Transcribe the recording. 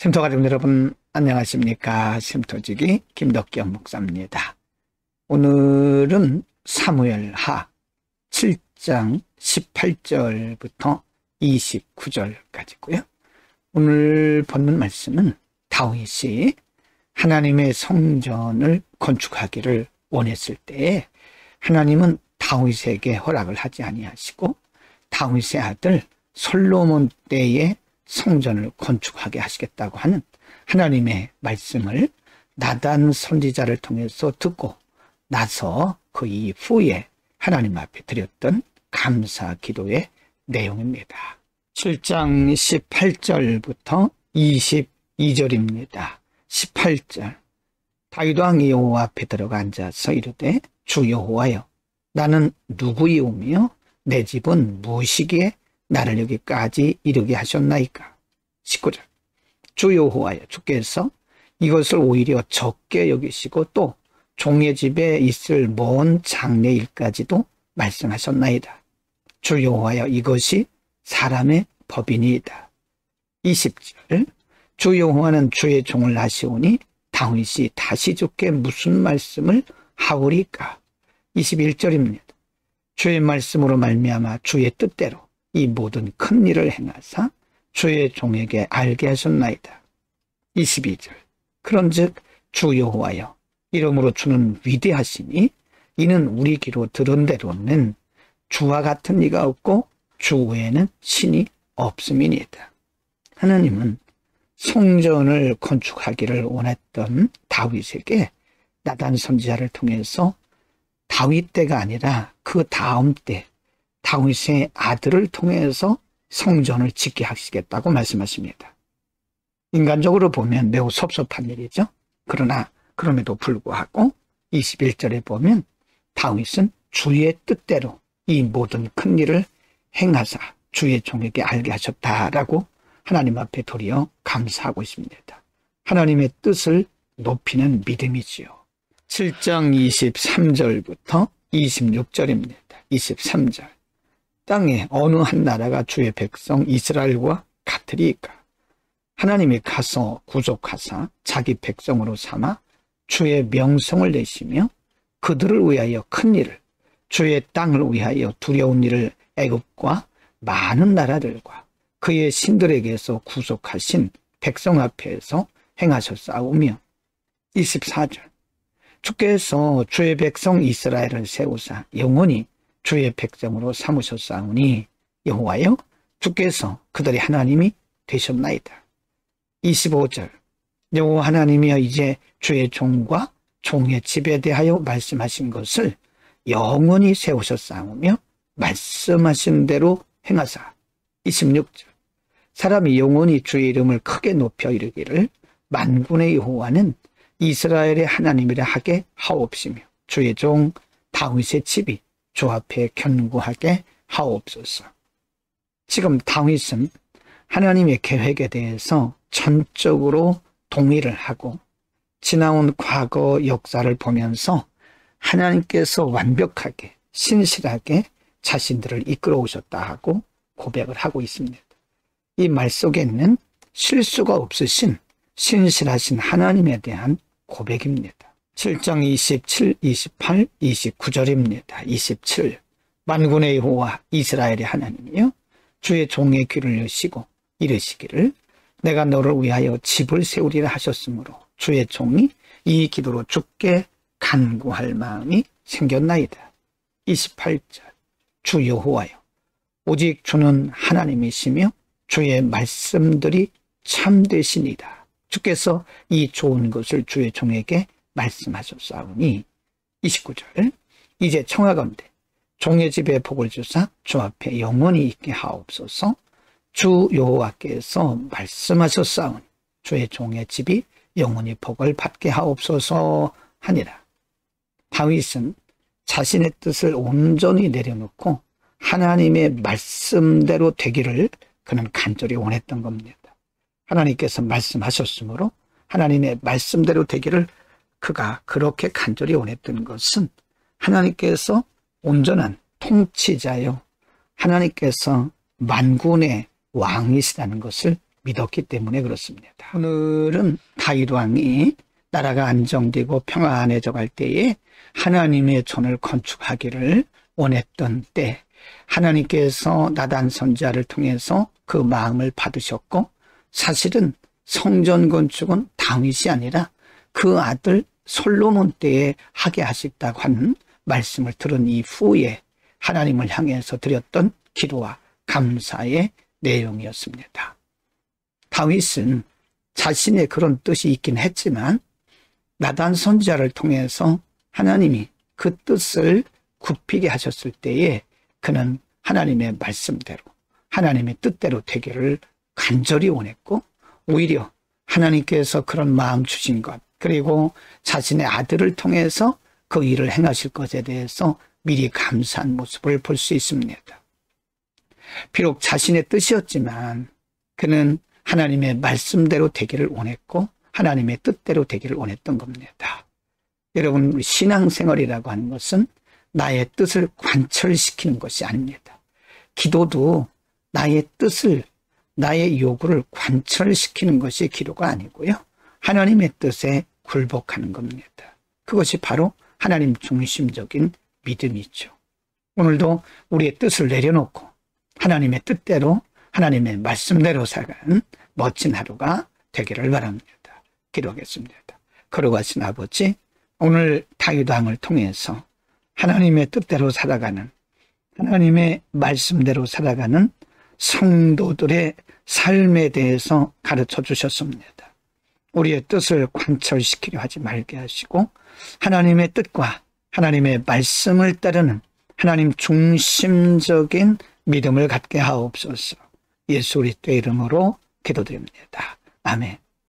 쉼터 가족 여러분 안녕하십니까. 쉼터지기 김덕경 목사입니다. 오늘은 사무엘하 7장 18절부터 29절까지고요. 오늘 본문 말씀은 다윗이 하나님의 성전을 건축하기를 원했을 때에 하나님은 다윗에게 허락을 하지 아니하시고 다윗의 아들 솔로몬 때에 성전을 건축하게 하시겠다고 하는 하나님의 말씀을 나단 선지자를 통해서 듣고 나서 그 이후에 하나님 앞에 드렸던 감사 기도의 내용입니다. 7장 18절부터 22절입니다. 18절 다윗 왕이 여호와 앞에 들어가 앉아서 이르되 주 여호와여 나는 누구이오며 내 집은 무엇이기에 나를 여기까지 이르게 하셨나이까. 19절 주 여호와여 주께서 이것을 오히려 적게 여기시고 또 종의 집에 있을 먼 장래일까지도 말씀하셨나이다. 주 여호와여 이것이 사람의 법이니이다. 20절 주 여호와는 주의 종을 아시오니 다윗이 다시 주께 무슨 말씀을 하오리까. 21절입니다. 주의 말씀으로 말미암아 주의 뜻대로 이 모든 큰 일을 행하사 주의 종에게 알게 하셨나이다. 22절 그런즉 주 여호와여 이러므로 주는 위대하시니 이는 우리 귀로 들은 대로는 주와 같은 이가 없고 주 외에는 신이 없음이니이다. 하나님은 성전을 건축하기를 원했던 다윗에게 나단 선지자를 통해서 다윗 때가 아니라 그 다음 때 다윗의 아들을 통해서 성전을 짓게 하시겠다고 말씀하십니다. 인간적으로 보면 매우 섭섭한 일이죠. 그러나 그럼에도 불구하고 21절에 보면 다윗은 주의 뜻대로 이 모든 큰 일을 행하사 주의 종에게 알게 하셨다라고 하나님 앞에 도리어 감사하고 있습니다. 하나님의 뜻을 높이는 믿음이지요. 7장 23절부터 26절입니다. 23절 땅에 어느 한 나라가 주의 백성 이스라엘과 같으리이까. 하나님이 가서 구속하사 자기 백성으로 삼아 주의 명성을 내시며 그들을 위하여 큰 일을 주의 땅을 위하여 두려운 일을 애굽과 많은 나라들과 그의 신들에게서 구속하신 백성 앞에서 행하셨사오며 24절 주께서 주의 백성 이스라엘을 세우사 영원히 주의 백성으로 삼으셨사오니 여호와여 주께서 그들의 하나님이 되셨나이다. 25절 여호와 하나님이여 이제 주의 종과 종의 집에 대하여 말씀하신 것을 영원히 세우셨사오며 말씀하신 대로 행하사 26절 사람이 영원히 주의 이름을 크게 높여 이르기를 만군의 여호와는 이스라엘의 하나님이라 하게 하옵시며 주의 종 다윗의 집이 주 앞에 견고하게 하옵소서. 지금 다윗은 하나님의 계획에 대해서 전적으로 동의를 하고 지나온 과거 역사를 보면서 하나님께서 완벽하게 신실하게 자신들을 이끌어 오셨다 하고 고백을 하고 있습니다. 이 말 속에는 실수가 없으신 신실하신 하나님에 대한 고백입니다. 7장 27, 28, 29절입니다. 27 만군의 여호와 이스라엘의 하나님이여 주의 종의 귀를 여시고 이르시기를 내가 너를 위하여 집을 세우리라 하셨으므로 주의 종이 이 기도로 주께 간구할 마음이 생겼나이다. 28절 주 여호와여 오직 주는 하나님이시며 주의 말씀들이 참되시니이다. 주께서 이 좋은 것을 주의 종에게 말씀하셨사오니 29절 이제 청하건대 종의 집에 복을 주사 주 앞에 영원히 있게 하옵소서. 주 여호와께서 말씀하셨사오니 주의 종의 집이 영원히 복을 받게 하옵소서 하니라. 다윗은 자신의 뜻을 온전히 내려놓고 하나님의 말씀대로 되기를 그는 간절히 원했던 겁니다. 하나님께서 말씀하셨으므로 하나님의 말씀대로 되기를 그가 그렇게 간절히 원했던 것은 하나님께서 온전한 통치자요 하나님께서 만군의 왕이시라는 것을 믿었기 때문에 그렇습니다. 오늘은 다윗 왕이 나라가 안정되고 평안해져 갈 때에 하나님의 전을 건축하기를 원했던 때 하나님께서 나단 선지자를 통해서 그 마음을 받으셨고, 사실은 성전 건축은 다윗이 아니라 그 아들 솔로몬 때에 하게 하셨다고 하는 말씀을 들은 이후에 하나님을 향해서 드렸던 기도와 감사의 내용이었습니다. 다윗은 자신의 그런 뜻이 있긴 했지만 나단 선지자를 통해서 하나님이 그 뜻을 굽히게 하셨을 때에 그는 하나님의 말씀대로, 하나님의 뜻대로 되기를 간절히 원했고, 오히려 하나님께서 그런 마음 주신 것, 그리고 자신의 아들을 통해서 그 일을 행하실 것에 대해서 미리 감사한 모습을 볼 수 있습니다. 비록 자신의 뜻이었지만 그는 하나님의 말씀대로 되기를 원했고 하나님의 뜻대로 되기를 원했던 겁니다. 여러분, 우리 신앙생활이라고 하는 것은 나의 뜻을 관철시키는 것이 아닙니다. 기도도 나의 뜻을, 나의 요구를 관철시키는 것이 기도가 아니고요, 하나님의 뜻에 굴복하는 겁니다. 그것이 바로 하나님 중심적인 믿음이죠. 오늘도 우리의 뜻을 내려놓고 하나님의 뜻대로, 하나님의 말씀대로 살아가는 멋진 하루가 되기를 바랍니다. 기도하겠습니다. 걸어가신 아버지, 오늘 다윗 왕을 통해서 하나님의 뜻대로 살아가는, 하나님의 말씀대로 살아가는 성도들의 삶에 대해서 가르쳐 주셨습니다. 우리의 뜻을 관철시키려 하지 말게 하시고 하나님의 뜻과 하나님의 말씀을 따르는 하나님 중심적인 믿음을 갖게 하옵소서. 예수 그리스도의 이름으로 기도드립니다. 아멘.